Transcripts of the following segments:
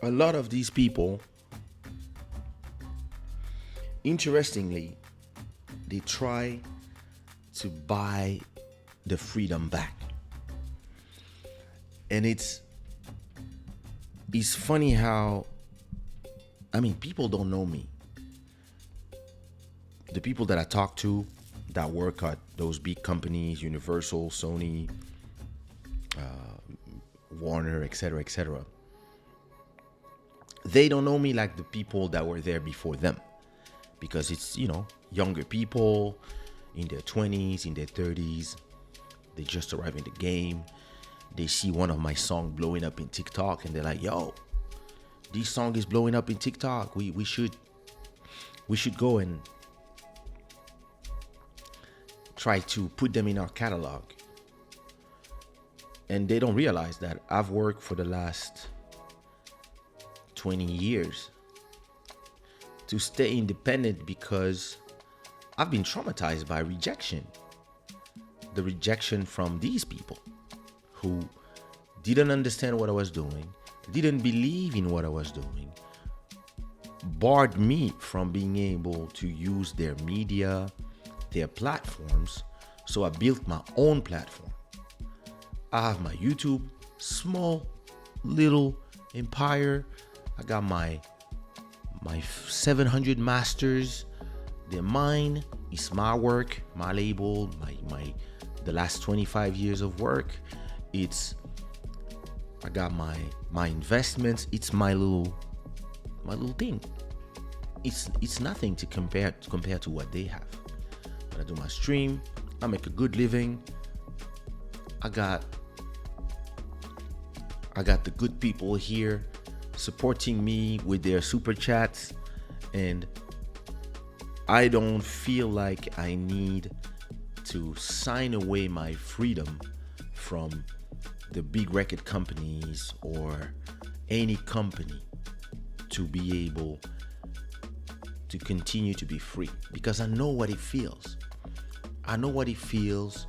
A lot of these people, interestingly, they try to buy the freedom back. And it's funny how, I mean, people don't know me. The people that I talk to that work at those big companies, Universal, Sony, Warner, etc., etc., they don't know me like the people that were there before them, because it's, younger people in their 20s, in their 30s. They just arrived in the game. They see one of my songs blowing up in TikTok and they're like, yo, this song is blowing up in TikTok. We should go and try to put them in our catalog. And they don't realize that I've worked for the last 20 years to stay independent because I've been traumatized by rejection. The rejection from these people who didn't understand what I was doing, didn't believe in what I was doing, barred me from being able to use their media, their platforms. So I built my own platform. I have my YouTube, small little empire. I got my 700 masters. They're mine. It's my work, my label, the last 25 years of work. I got my investments. It's my little thing. It's nothing to compare to what they have. When I do my stream, I make a good living. I got the good people here supporting me with their super chats, and I don't feel like I need to sign away my freedom from the big record companies or any company to be able to continue to be free, because I know what it feels. I know what it feels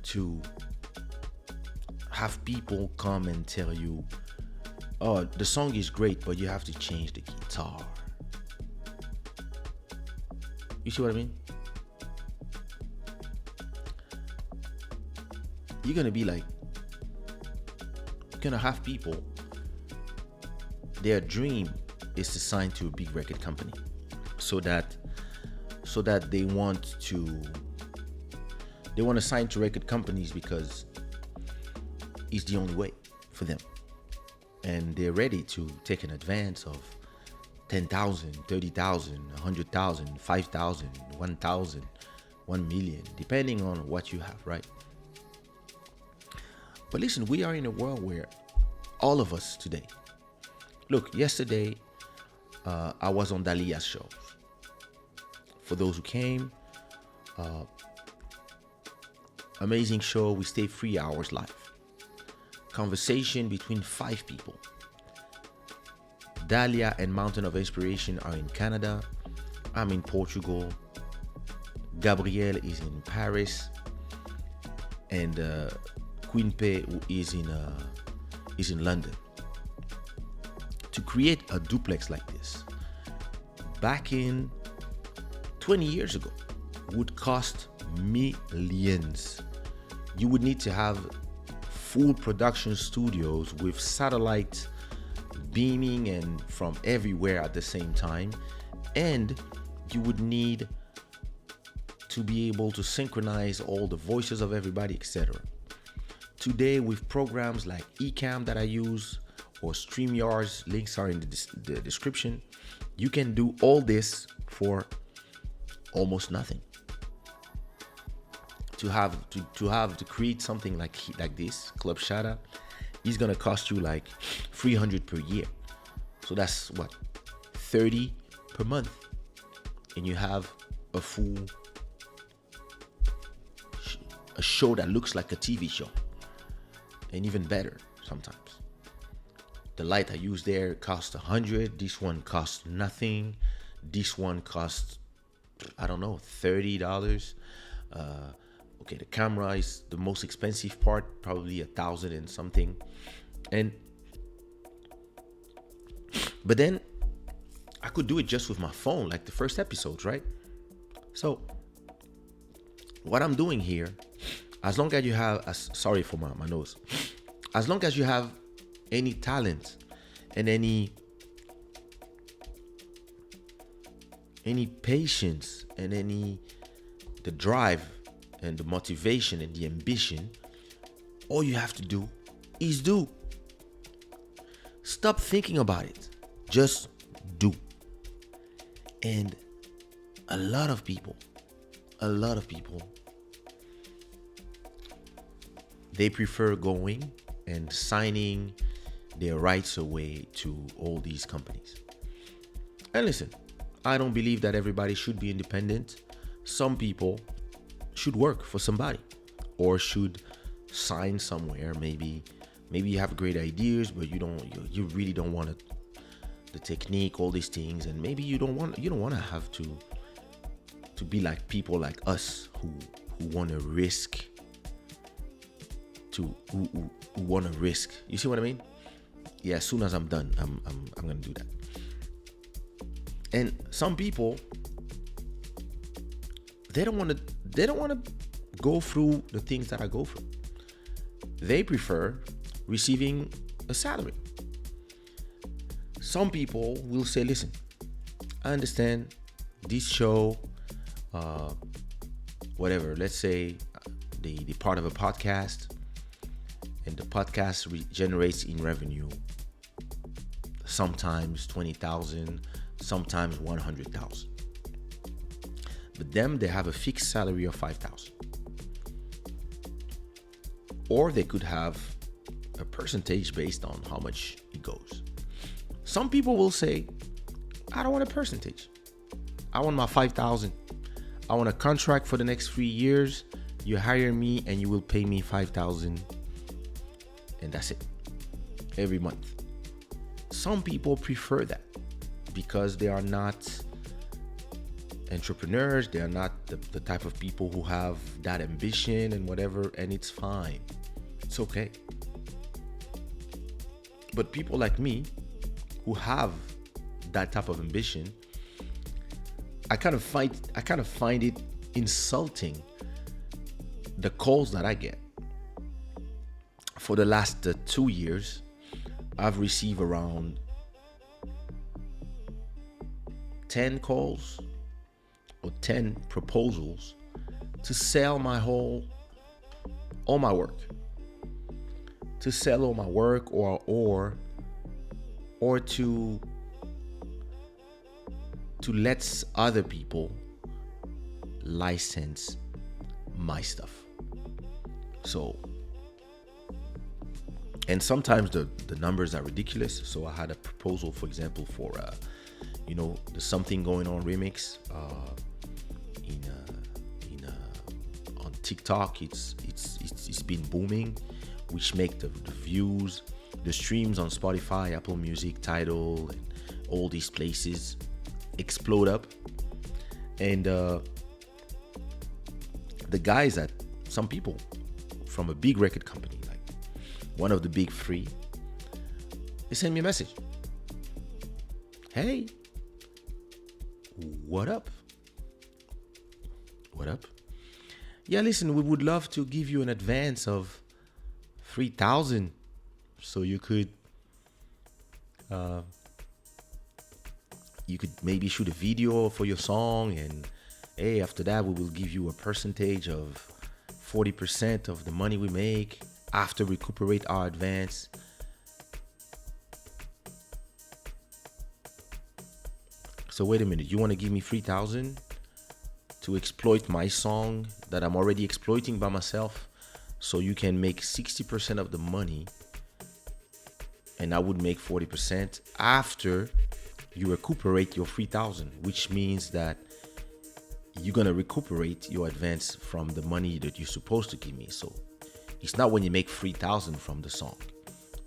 to have people come and tell you, oh, the song is great, but you have to change the guitar. You see what I mean? You're gonna be like, you're gonna have people, their dream is to sign to a big record company so that they want to sign to record companies because it's the only way for them. And they're ready to take an advance of 10,000, 30,000, 100,000, 5,000, 1,000, 1 million, depending on what you have, right? But listen, we are in a world where all of us today, look, yesterday I was on Dalia's show. For those who came, amazing show. We stayed 3 hours live. Conversation between 5 people. Dahlia and Mountain of Inspiration are in Canada. I'm in Portugal. Gabrielle is in Paris. And Queen Pei is in London. To create a duplex like this, back in 20 years ago, would cost millions. You would need to have full production studios with satellite beaming and from everywhere at the same time, and you would need to be able to synchronize all the voices of everybody, etc. Today, with programs like Ecamm that I use or StreamYard's, links are in the description, you can do all this for almost nothing. To create something like this, Club Shada, is gonna cost you like $300 per year. So that's what, 30 per month, and you have a show that looks like a TV show, and even better sometimes. The light I use there costs $100. This one costs nothing. This one costs, I don't know, $30. Okay, the camera is the most expensive part, probably $1,000 and something. And But then I could do it just with my phone, like the first episodes, right? So what I'm doing here, as long as you have, sorry for my nose, as long as you have any talent and any patience and the drive and the motivation and the ambition, all you have to do is do. Stop thinking about it. Just do. And a lot of people, they prefer going and signing their rights away to all these companies. And listen, I don't believe that everybody should be independent. Some people should work for somebody or should sign somewhere. Maybe you have great ideas, but you really don't want the technique, all these things, and maybe you don't want to have to be like people like us who want to risk who want to risk. You see what I mean? Yeah, as soon as I'm done, I'm gonna do that. And some people, they don't want to go through the things that I go through. They prefer receiving a salary. Some people will say, listen, I understand this show, whatever, let's say the part of a podcast, and the podcast generates in revenue sometimes 20,000, sometimes 100,000. But them, they have a fixed salary of 5,000. Or they could have a percentage based on how much it goes. Some people will say, I don't want a percentage. I want my 5,000. I want a contract for the next 3 years. You hire me and you will pay me 5,000. And that's it. Every month. Some people prefer that because they are not entrepreneurs. They are not the type of people who have that ambition and whatever, and it's fine. It's okay. But people like me who have that type of ambition, I kind of find it insulting, the calls that I get. For the last 2 years, I've received around 10 calls or 10 proposals to sell all my work. To sell all my work or to let other people license my stuff. So, and sometimes the numbers are ridiculous. So I had a proposal, for example, for the Something Going On remix on TikTok. It's been booming, which make the views, the streams on Spotify, Apple Music, Tidal, and all these places explode up. And the guys at some people from a big record company, like one of the big three, they send me a message. Hey, what up? What up? Yeah, listen, we would love to give you an advance of 3,000 so you could maybe shoot a video for your song, and hey, after that we will give you a percentage of 40% of the money we make after we recuperate our advance. So wait a minute, you want to give me 3,000 to exploit my song that I'm already exploiting by myself, so you can make 60% of the money and I would make 40% after you recuperate your 3,000, which means that you're gonna recuperate your advance from the money that you're supposed to give me. So it's not when you make 3,000 from the song,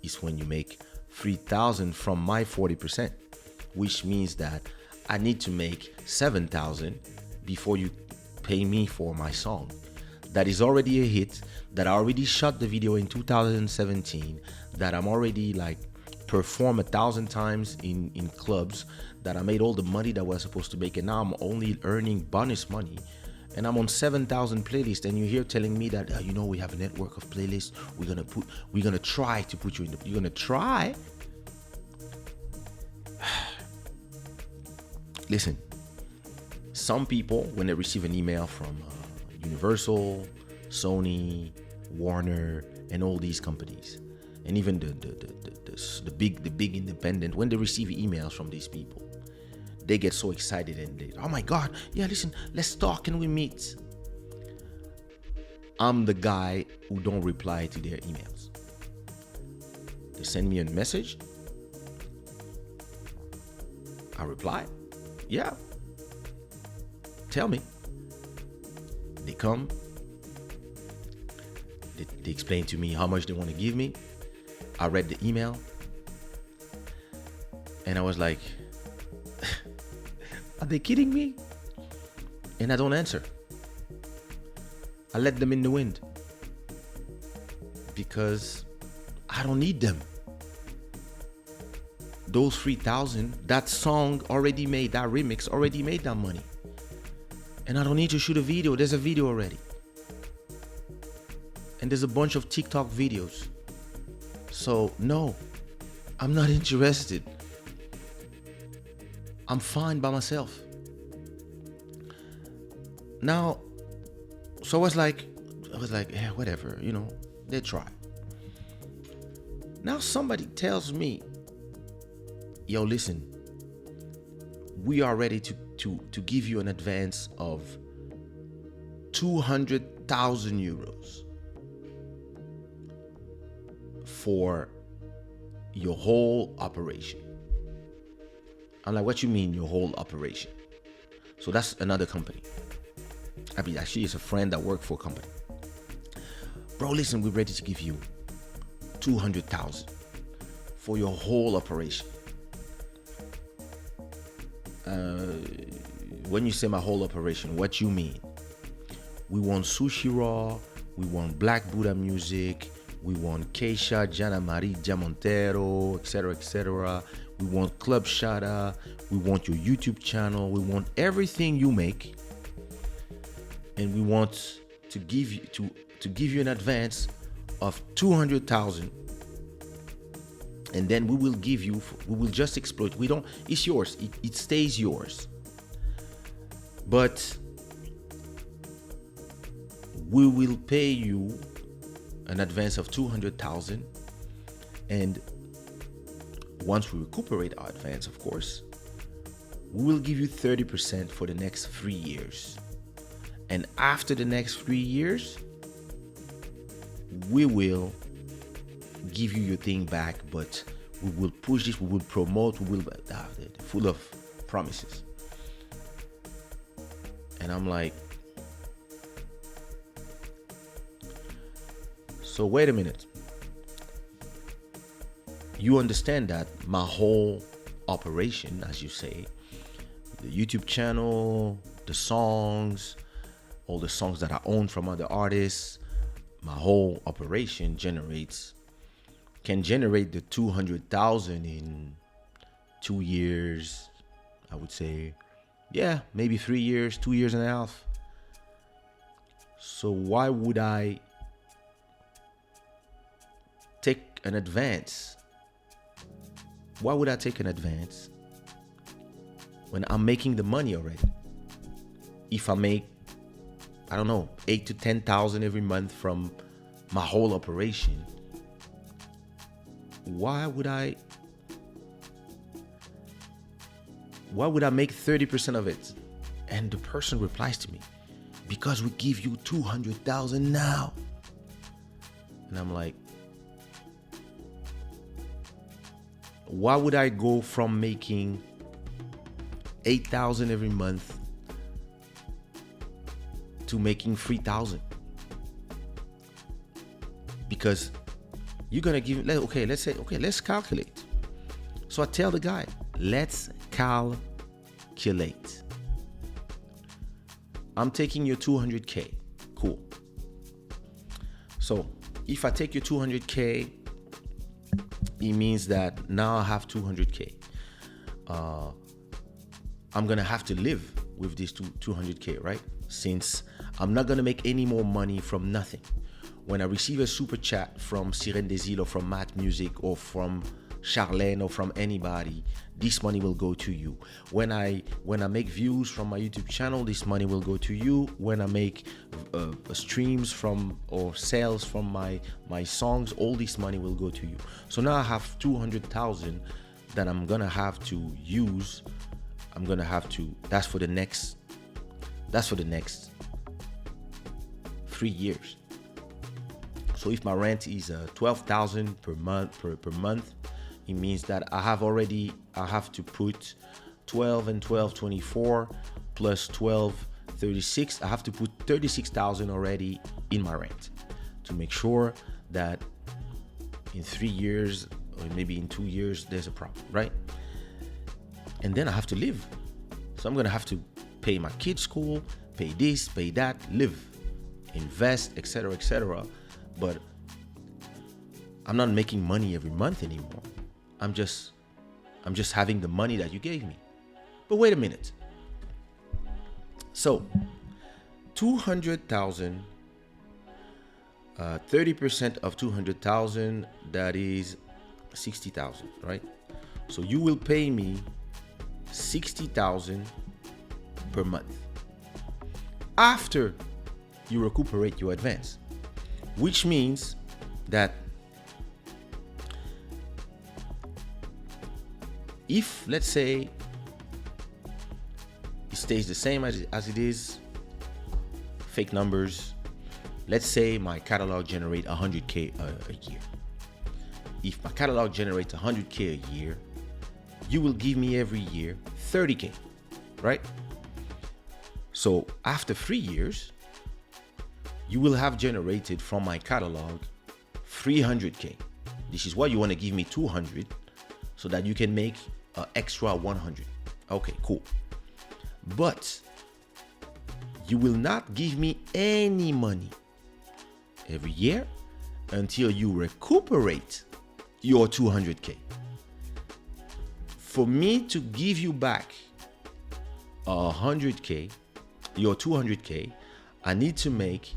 it's when you make 3,000 from my 40%, which means that I need to make 7,000 before you pay me for my song. That is already a hit, that I already shot the video in 2017, that I'm already like perform 1,000 times in clubs, that I made all the money that we're supposed to make, and now I'm only earning bonus money, and I'm on 7,000 playlists, and you're here telling me that we have a network of playlists. We're gonna try to put you in the. You're gonna try. Listen, some people, when they receive an email from Universal, Sony, Warner, and all these companies, and even the big independent, when they receive emails from these people, they get so excited and they, oh my God, yeah, listen, let's talk, can we meet? I'm the guy who don't reply to their emails. They send me a message, I reply, yeah, tell me. They come, they explain to me how much they want to give me. I read the email, and I was like, are they kidding me? And I don't answer. I let them in the wind because I don't need them. Those 3,000, that song already made, that remix already made that money. And I don't need to shoot a video. There's a video already. And there's a bunch of TikTok videos. So no, I'm not interested. I'm fine by myself. Now, so I was like, yeah, whatever, they try. Now somebody tells me, yo, listen, we are ready to give you an advance of 200,000 euros for your whole operation. I'm like, what you mean your whole operation? So that's another company. I mean, actually, it's a friend that worked for a company. Bro, listen, we're ready to give you 200,000 for your whole operation. When you say my whole operation, what you mean? We want sushiraw, we want Black Buddha music, we want Kaysha, Jana Marie Diamantero, etc., etc. We want Club Shada. We want your YouTube channel. We want everything you make, and we want to give you an advance of 200,000. And then we will just exploit. It's yours. It stays yours. But we will pay you an advance of 200,000, and once we recuperate our advance, of course, we will give you 30% for the next 3 years. And after the next 3 years, we will give you your thing back, but we will push this, we will promote, we will full of promises. And I'm like, so wait a minute. You understand that my whole operation, as you say, the YouTube channel, the songs, all the songs that I own from other artists, my whole operation can generate the 200,000 in 2 years. I would say, yeah, maybe 3 years, 2 years and a half. So why would I take an advance? Why would I take an advance when I'm making the money already? If I make, I don't know, 8 to 10,000 every month from my whole operation, why would I make 30% of it? And the person replies to me, because we give you 200,000 now. And I'm like, why would I go from making 8,000 every month to making 3,000? Because you're gonna give, let's calculate. So I tell the guy, let's calculate. I'm taking your 200K. Cool. So if I take your 200K it means that now I have 200K. I'm gonna have to live with this 200K, right? Since I'm not gonna make any more money from nothing. When I receive a super chat from Sirène des Îles or from Matt Music or from Charlene or from anybody, this money will go to you. When I make views from my YouTube channel, this money will go to you. When I make streams from or sales from my songs, all this money will go to you. So now I have 200,000 that I'm gonna have to use. That's for the next 3 years. So if my rent is 12,000 per month, it means that I have to put 12 and 12, 24 plus 12, 36. I have to put 36,000 already in my rent to make sure that in 3 years or maybe in 2 years there's a problem, right? And then I have to live. So I'm gonna have to pay my kids' school, pay this, pay that, live, invest, etc., etc. But I'm not making money every month anymore. I'm just having the money that you gave me. But wait a minute. So 200,000, 30% of 200,000, that is 60,000, right? So you will pay me 60,000 per month after you recuperate your advance, which means that if, let's say, it stays the same as it is, fake numbers, let's say my catalog generate 100K a year. If my catalog generates 100K a year, you will give me every year 30K, right? So after 3 years, you will have generated from my catalog 300K. This is why you want to give me 200 so that you can make extra 100. Okay, cool. But you will not give me any money every year until you recuperate your 200K. For me to give you back 100K, your 200K, I need to make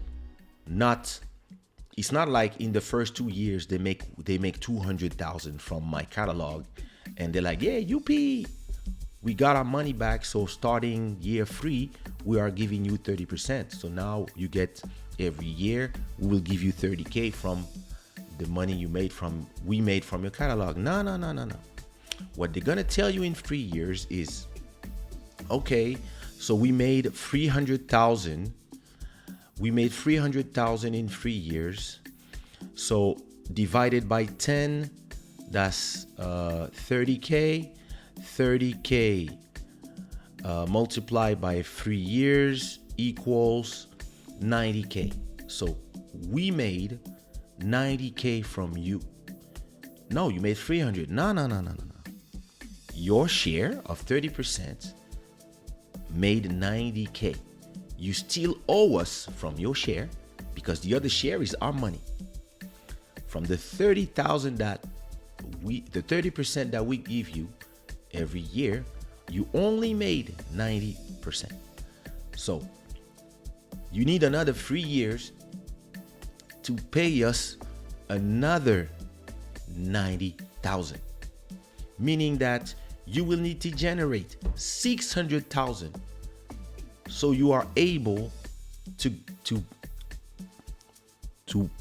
it's not like in the first 2 years they make 200,000 from my catalog and they're like, yeah, UP, we got our money back. So starting year 3, we are giving you 30%. So now you get every year, we will give you 30K from the money we made from your catalog. No. What they're gonna tell you in 3 years is, okay, so we made 300,000. We made 300,000 in 3 years. So divided by 10, that's 30K. 30K multiplied by 3 years equals 90K. So we made 90K from you. No, you made 300. No. Your share of 30% made 90K. You still owe us from your share because the other share is our money. From the 30,000 the 30% that we give you every year, you only made 90%. So you need another 3 years to pay us another 90,000, meaning that you will need to generate 600,000 so you are able to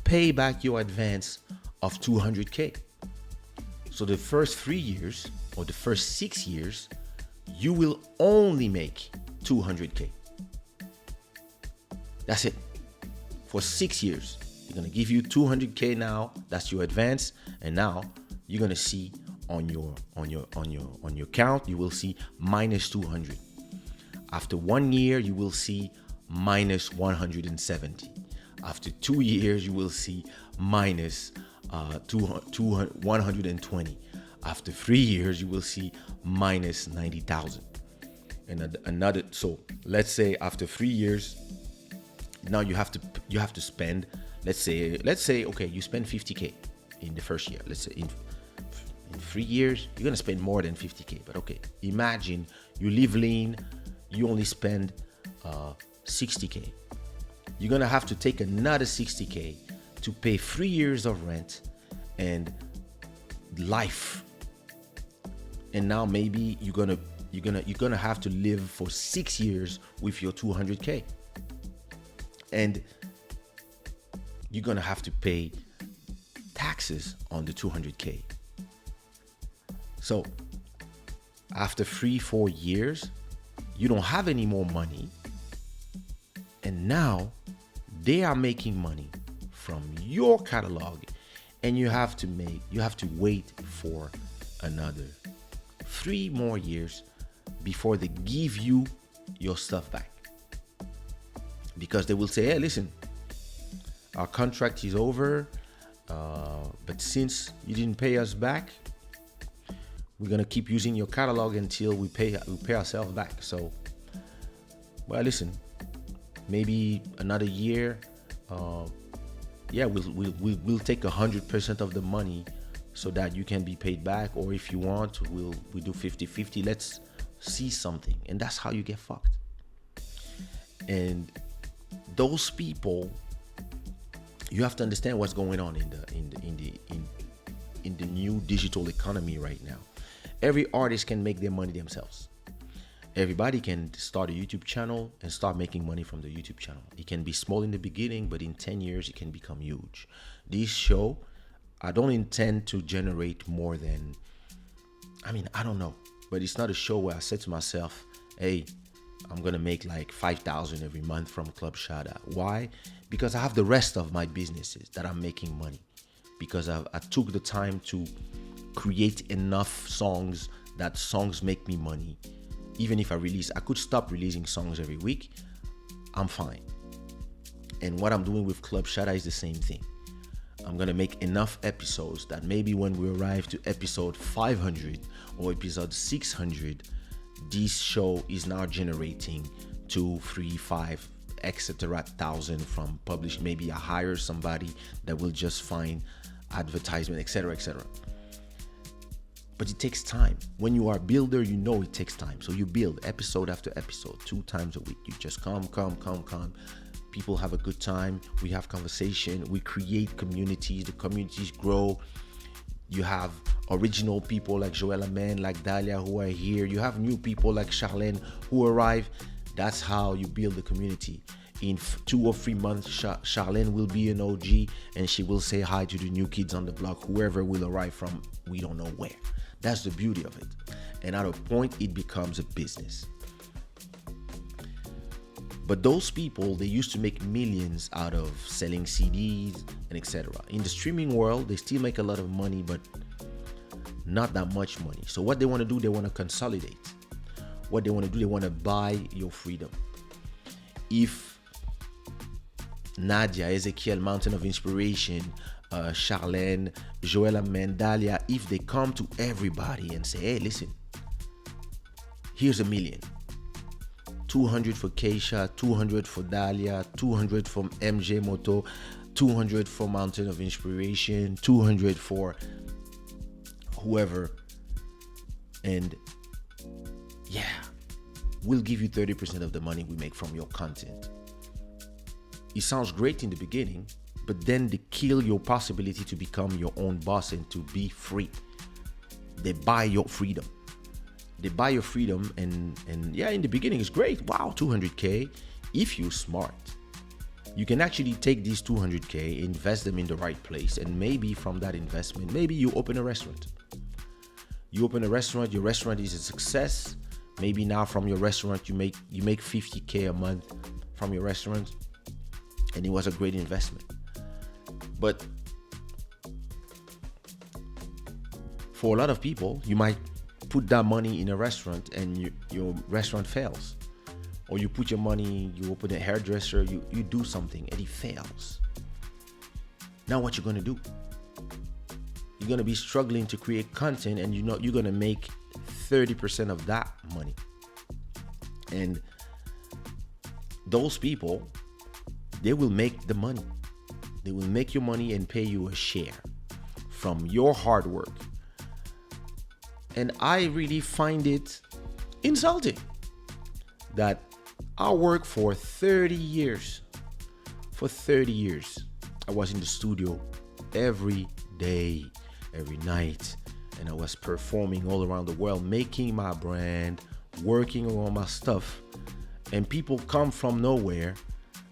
pay back your advance of 200K. So the first 3 years or the first 6 years, you will only make 200K. That's it. For 6 years, they're gonna give you 200K now. That's your advance, and now you're gonna see on your count, you will see minus 200. After 1 year, you will see minus 170. After 2 years, you will see minus 120. After 3 years, you will see minus 90,000. And another, so let's say after 3 years, now you have to spend, let's say, okay, you spend 50K in the first year. Let's say in 3 years, you're gonna spend more than 50K. But okay, imagine you live lean, you only spend 60K. You're gonna have to take another 60K to pay 3 years of rent and life. And now maybe you're gonna have to live for 6 years with your 200K. And you're gonna have to pay taxes on the 200K. So after 3-4 years, you don't have any more money. And now they are making money from your catalog, and you have to wait for another 3 more years before they give you your stuff back. Because they will say, hey, listen, our contract is over, but since you didn't pay us back, we're gonna keep using your catalog until we pay ourselves back. So, well, listen, maybe another year, we'll take 100% of the money so that you can be paid back, or if you want, we do 50-50. Let's see something. And that's how you get fucked. And those people, you have to understand what's going on in the new digital economy right now. Every artist can make their money themselves. Everybody can start a YouTube channel and start making money from the YouTube channel. It can be small in the beginning, but in 10 years, it can become huge. This show, I don't intend to generate more than, I don't know, but it's not a show where I said to myself, hey, I'm going to make like 5,000 every month from Club Shada. Why? Because I have the rest of my businesses that I'm making money. Because I took the time to create enough songs that songs make me money. Even if I could stop releasing songs every week, I'm fine. And what I'm doing with Club Shada is the same thing. I'm gonna make enough episodes that maybe when we arrive to episode 500 or episode 600, this show is now generating 2, 3, 5, etc. thousand from publish. Maybe I hire somebody that will just find advertisement, etc., etc. But it takes time. When you are a builder, you know it takes time. So you build episode after episode, 2 times a week. You just come. People have a good time. We have conversation. We create communities. The communities grow. You have original people like Joella Man, like Dahlia who are here. You have new people like Charlene who arrive. That's how you build the community. In 2 or 3 months, Charlene will be an OG and she will say hi to the new kids on the block, whoever will arrive from, we don't know where. That's the beauty of it. And at a point, it becomes a business. But those people, they used to make millions out of selling CDs and etc. In the streaming world, they still make a lot of money, but not that much money. So what they want to do, they want to consolidate. What they want to do, they want to buy your freedom. If Nadia, Ezekiel, Mountain of Inspiration, Charlene, Joella Mendalia, if they come to everybody and say, hey, listen, here's $1 million. 200 for Kaysha, 200 for Dahlia, 200 from MJ Moto, 200 for Mountain of Inspiration, 200 for whoever. And yeah, we'll give you 30% of the money we make from your content. It sounds great in the beginning, but then they kill your possibility to become your own boss and to be free. They buy your freedom. They buy your freedom, and yeah, in the beginning it's great. Wow, 200K. If you're smart, you can actually take these 200K, invest them in the right place, and maybe from that investment, maybe you open a restaurant. You open a restaurant, your restaurant is a success. Maybe now from your restaurant you make 50K a month from your restaurant, and it was a great investment. But for a lot of people, you might put that money in a restaurant and your restaurant fails. Or you put your money, you open a hairdresser, you do something and it fails. Now what you're gonna do? You're gonna be struggling to create content, and you're gonna make 30% of that money. And those people, they will make the money. They will make your money and pay you a share from your hard work. And I really find it insulting that I worked for 30 years. For 30 years, I was in the studio every day, every night, and I was performing all around the world, making my brand, working on my stuff. And people come from nowhere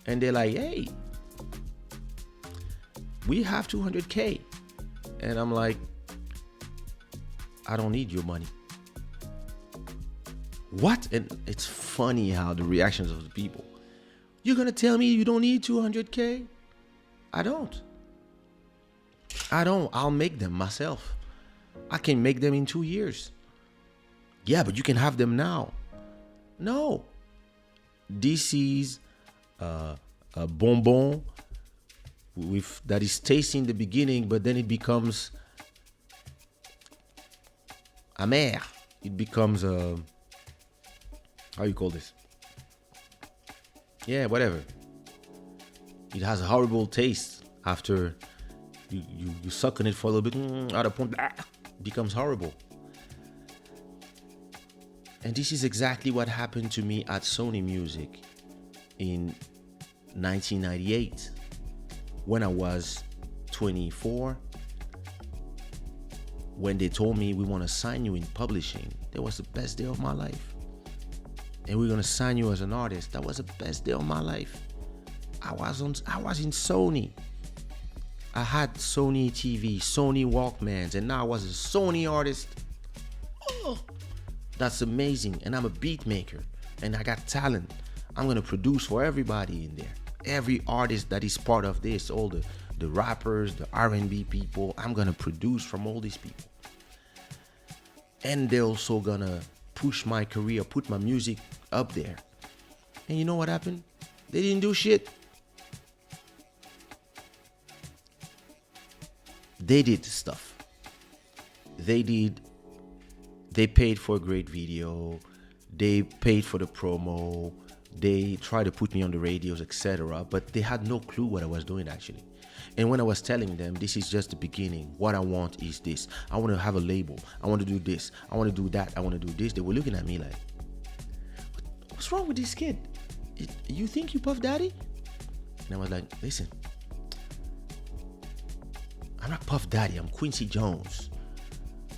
and they're like, hey, we have 200K. And I'm like, I don't need your money. What? And it's funny how the reactions of the people. You're going to tell me you don't need 200K? I don't. I'll make them myself. I can make them in 2 years. Yeah, but you can have them now. No. This is a bonbon that is tasty in the beginning, but then it becomes amer. It becomes how you call this? Yeah, whatever. It has a horrible taste after you suck on it for a little bit. Out of point, becomes horrible. And this is exactly what happened to me at Sony Music in 1998 when I was 24. When they told me we want to sign you in publishing, that was the best day of my life. And we're going to sign you as an artist. That was the best day of my life. I was in Sony. I had Sony TV, Sony Walkmans, and now I was a Sony artist. Oh, that's amazing. And I'm a beat maker and I got talent. I'm going to produce for everybody in there. Every artist that is part of this, all the rappers, the R&B people, I'm going to produce from all these people. And they're also going to push my career, put my music up there. And you know what happened? They didn't do shit. They did stuff. They paid for a great video. They paid for the promo. They tried to put me on the radios, etc. But they had no clue what I was doing actually. And when I was telling them, this is just the beginning. What I want is this. I want to have a label. I want to do this. I want to do that. I want to do this. They were looking at me like, what's wrong with this kid? You think you Puff Daddy? And I was like, listen, I'm not Puff Daddy. I'm Quincy Jones.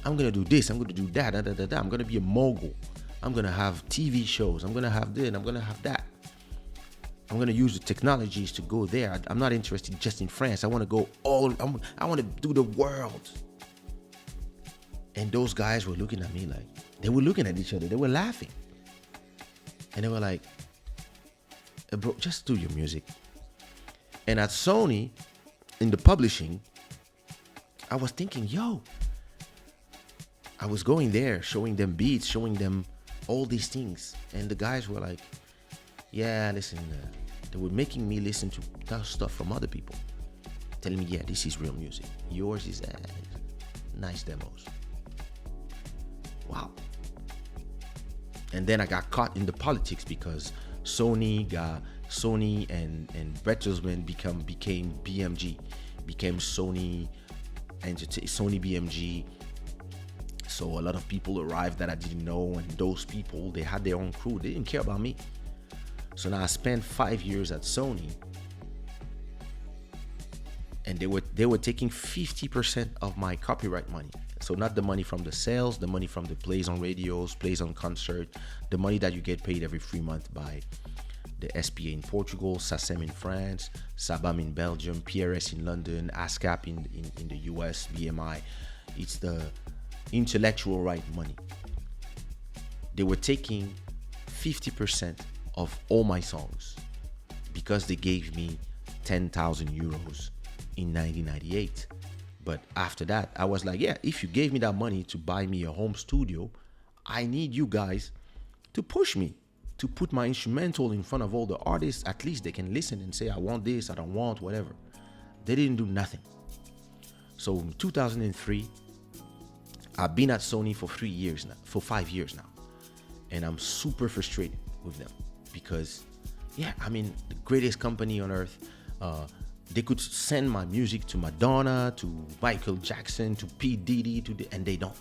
I'm going to do this. I'm going to do that. I'm going to be a mogul. I'm going to have TV shows. I'm going to have this. I'm going to have that. I'm going to use the technologies to go there. I'm not interested just in France. I want to go I want to do the world. And those guys were looking at me like, they were looking at each other. They were laughing. And they were like, hey, bro, just do your music. And at Sony, in the publishing, I was thinking, I was going there, showing them beats, showing them all these things. And the guys were like, yeah, listen, they were making me listen to that stuff from other people. Telling me, yeah, this is real music. Yours is nice demos. Wow. And then I got caught in the politics because Sony and Bertelsmann became BMG, became Sony BMG. So a lot of people arrived that I didn't know, and those people, they had their own crew. They didn't care about me. So now I spent 5 years at Sony, and they were taking 50% of my copyright money. So not the money from the sales, the money from the plays on radios, plays on concert, the money that you get paid every 3 months by the SPA in Portugal, SACEM in France, SABAM in Belgium, PRS in London, ASCAP in the US, BMI. It's the intellectual right money. They were taking 50% of all my songs because they gave me 10,000 euros in 1998. But after that, I was like, yeah, if you gave me that money to buy me a home studio, I need you guys to push me, to put my instrumental in front of all the artists. At least they can listen and say, I want this, I don't want, whatever. They didn't do nothing. So in 2003, I've been at Sony for 5 years now. And I'm super frustrated with them because, yeah, I mean, the greatest company on earth. They could send my music to Madonna, to Michael Jackson, to P. Diddy, and they don't.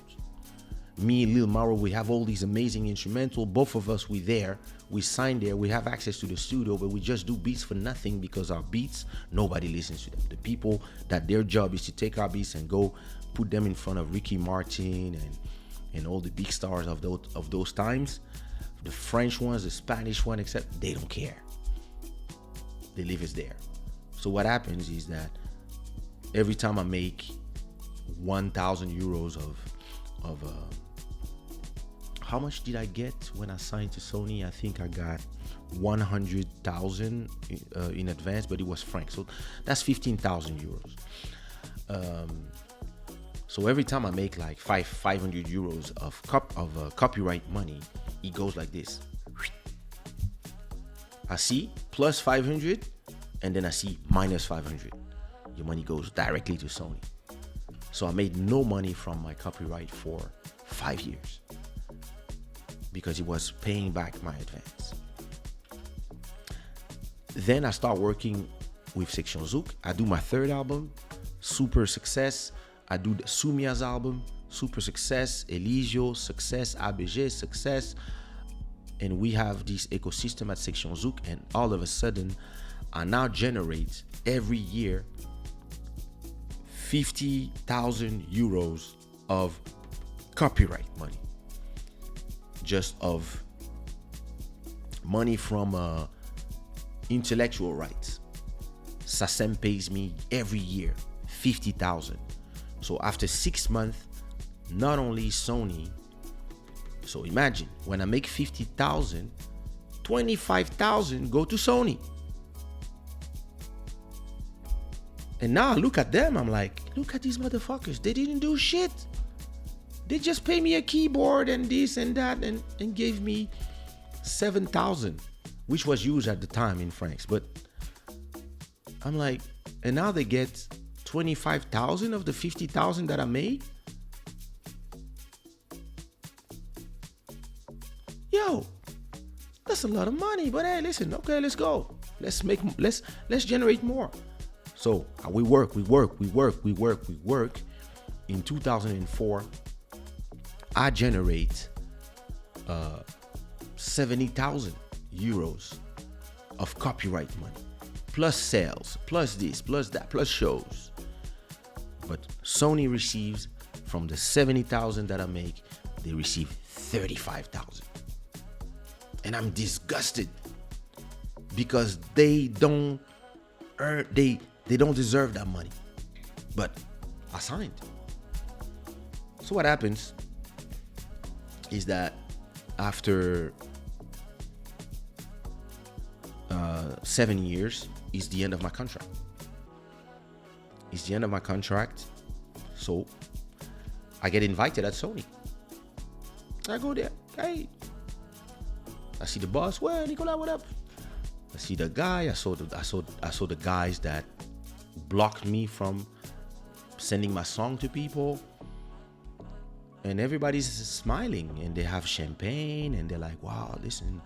Me, Lil Mauro, we have all these amazing instrumental. Both of us, we there. We signed there. We have access to the studio, but we just do beats for nothing because our beats, nobody listens to them. The people that their job is to take our beats and go put them in front of Ricky Martin and all the big stars of those times. The French ones, the Spanish one, except they don't care. They leave us there. So what happens is that every time I make 1,000 euros of how much did I get when I signed to Sony? I think I got 100,000 in advance, but it was franc, so that's 15,000 euros. So every time I make like 500 euros of copyright money, it goes like this. I see plus 500, and then I see minus 500. Your money goes directly to Sony. So I made no money from my copyright for 5 years because it was paying back my advance. Then I start working with Section Zouk. I do my third album, super success. I do the Sumia's album, super success. Eligio, success. ABG, success. And we have this ecosystem at Section Zouk, and all of a sudden, I now generate every year 50,000 euros of copyright money, just of money from intellectual rights. SACEM pays me every year 50,000. So after 6 months, not only Sony, so imagine when I make 50,000, 25,000 go to Sony. And now I look at them, I'm like, look at these motherfuckers. They didn't do shit. They just pay me a keyboard and this and that and gave me 7,000, which was used at the time in francs. But I'm like, and now they get 25,000 of the 50,000 that I made. Yo, that's a lot of money. But hey, listen, okay, let's go. Let's generate more. So we work. In 2004, I generate 70,000 euros of copyright money, plus sales, plus this, plus that, plus shows. But Sony receives from the 70,000 that I make, they receive 35,000. And I'm disgusted because they don't deserve that money. But I signed. So what happens is that after 7 years is the end of my contract. It's the end of my contract. So I get invited at Sony. I go there. Hey. I see the boss. Well, Nicolas, what up? I see the guy. I saw the guys that blocked me from sending my song to people. And everybody's smiling and they have champagne and they're like, wow, listen,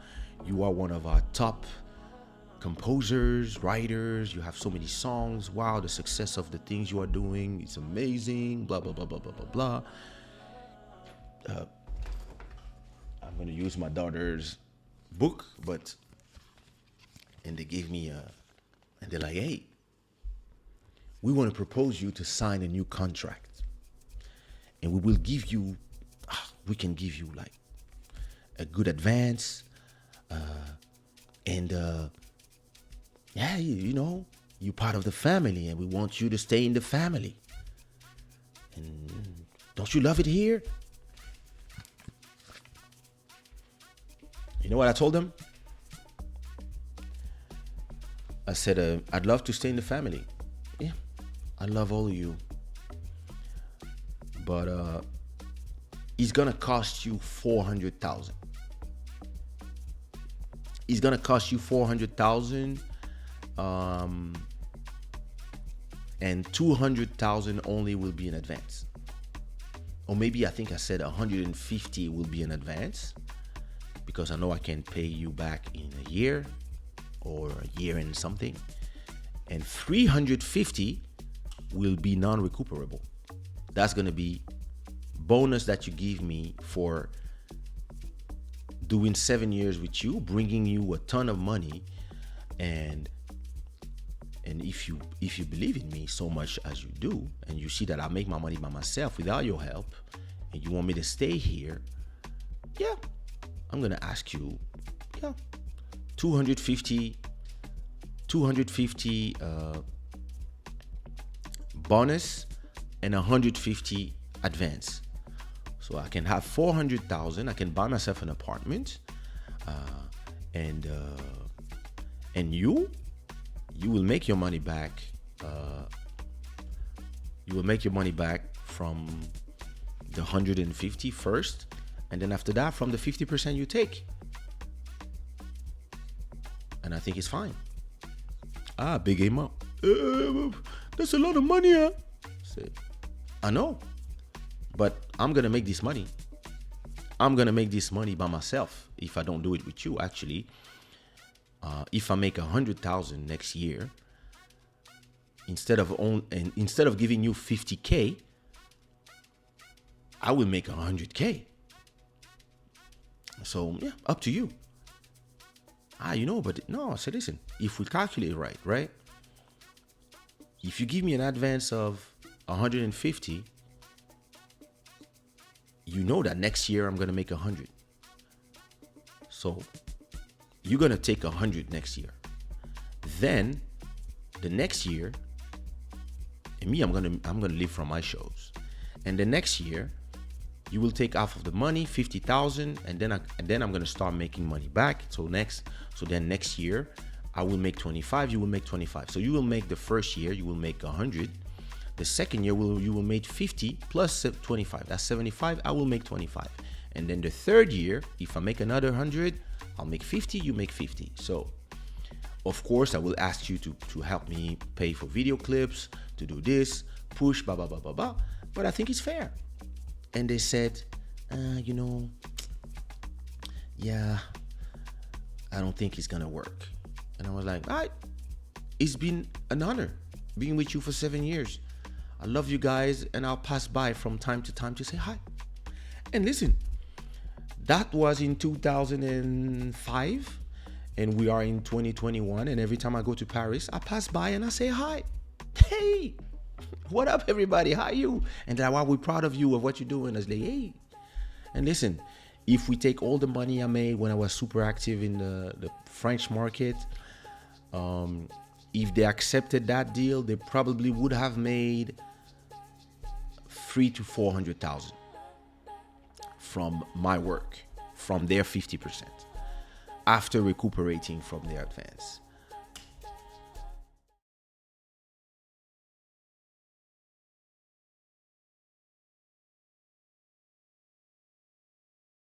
you are one of our top composers, writers. You have so many songs. Wow, the success of the things you are doing, it's amazing. Blah, blah, blah, blah, blah, blah, blah. I'm going to use my daughter's book, and they gave me and they're like, hey, we want to propose you to sign a new contract. And we will give you, we can give you like a good advance. Yeah, you know, you're part of the family and we want you to stay in the family. And don't you love it here? You know what I told them? I said, I'd love to stay in the family. Yeah, I love all of you. But it's gonna cost you 400,000. It's gonna cost you 400,000, and 200,000 only will be in advance. Or maybe I think I said 150 will be in advance, because I know I can pay you back in a year or a year and something, and 350 will be non-recuperable. That's gonna be bonus that you give me for doing 7 years with you, bringing you a ton of money, and if you believe in me so much as you do, and you see that I make my money by myself without your help, and you want me to stay here, yeah, I'm gonna ask you, yeah, 250 bonus and 150 advance. So I can have 400,000. I can buy myself an apartment, and you will make your money back. You will make your money back from the 150 first, and then after that, from the 50% you take. And I think it's fine. Big aim up. That's a lot of money, huh? Say, I know, but I'm gonna make this money. I'm gonna make this money by myself if I don't do it with you. Actually, if I make 100,000 next year, instead of giving you 50K, I will make 100K. So yeah, up to you. But no. So listen, if we calculate right? If you give me an advance of 150, you know that next year I'm gonna make 100. So you're gonna take 100 next year. Then the next year, and me, I'm gonna live from my shows. And the next year, you will take half of the money, 50,000, and then I'm gonna start making money back. So then next year, I will make 25. You will make 25. So you will make the first year, you will make 100. The second year, you will make 50 plus 25. That's 75. I will make 25. And then the third year, if I make another 100, I'll make 50. You make 50. So, of course, I will ask you to help me pay for video clips, to do this, push, blah, blah, blah, blah, blah. But I think it's fair. And they said, yeah, I don't think it's gonna work. And I was like, all right, it's been an honor being with you for 7 years. I love you guys, and I'll pass by from time to time to say hi. And listen, that was in 2005, and we are in 2021, and every time I go to Paris, I pass by and I say hi. Hey, what up, everybody? How are you? And they're like, wow, we're proud of you, of what you're doing. I was like, hey. And listen, if we take all the money I made when I was super active in the French market, if they accepted that deal, they probably would have made 300,000 to 400,000 from my work, from their 50%, after recuperating from their advance.